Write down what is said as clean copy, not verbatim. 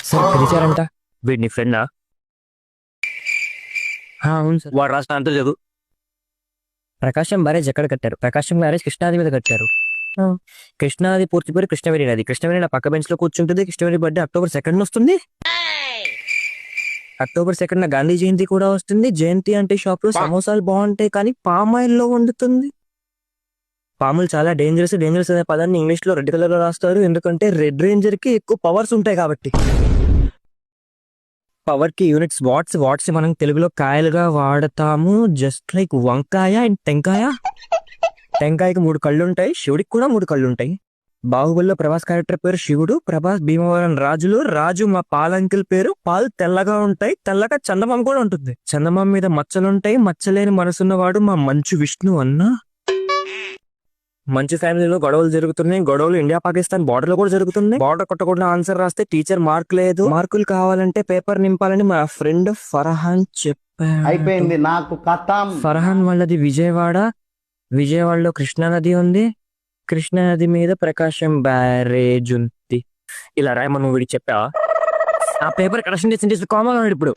Sir పిలిచారంట. వీడిని ఫ్రెండా? అవును సార్. వాడు రాసిన అంతా చదువు. ప్రకాశం బ్యారేజ్ ఎక్కడ కట్టారు? ప్రకాశం బ్యారేజ్ కృష్ణాది మీద కట్టారు. కృష్ణాది పూర్తి పేరు కృష్ణవేణి నది. కృష్ణవేణి నా పక్క బెంచ్ లో కూర్చుంటుంది. కృష్ణవేణి బర్త్డే October 2 వస్తుంది. October 2 గాంధీ జయంతి కూడా వస్తుంది. జయంతి అంటే షాప్ లో సమోసాలు బాగుంటాయి కానీ పామాయిల్ లో వండుతుంది. పాములు చాలా డేంజరస్. డేంజరస్ అనే పదాన్ని ఇంగ్లీష్ లో రెడ్ కలర్ లో రాస్తారు, ఎందుకంటే రెడ్ రేంజర్ కి ఎక్కువ పవర్స్ ఉంటాయి కాబట్టి. పవర్ కి యూనిట్స్ వాట్స్. వాట్స్ మనం తెలుగులో కాయలుగా వాడతాము. జస్ట్ లైక్ వంకాయ అండ్ టెంకాయ. టెంకాయకి 3 కళ్ళు ఉంటాయి, శివుడికి కూడా 3 కళ్ళు ఉంటాయి. బాహుబలిలో ప్రభాస్ క్యారెక్టర్ పేరు శివుడు. ప్రభాస్ భీమవరం రాజులు. రాజు మా పాలంకిల్ పేరు. పాలు తెల్లగా ఉంటాయి. తెల్లగా చందమామ కూడా ఉంటుంది. చందమామ మీద మచ్చలుంటాయి. మచ్చలేని మనసున్నవాడు మా మంచు విష్ణు అన్న. మంచి ఫ్యామిలీలో గొడవలు జరుగుతున్నాయి. గొడవలు ఇండియా పాకిస్తాన్ బార్డర్ లో కూడా జరుగుతున్నాయి. బార్డర్ కొట్టకుండా ఆన్సర్ రాస్తే టీచర్ మార్క్ లేదు. మార్కులు కావాలంటే పేపర్ నింపాలని మా ఫ్రెండ్ ఫర్హాన్ చెప్పాడు. అయిపోయింది నాకు కథ. ఫర్హాన్ వాళ్ళది విజయవాడ. విజయవాడలో కృష్ణానది ఉంది. కృష్ణానది మీద ప్రకాశం బ్యారేజ్ ఉంది. ఇలా రాయమని నువ్వు వీడికి చెప్పావా? ఆ పేపర్ కరెక్షన్ చేసి కామన్ ఇప్పుడు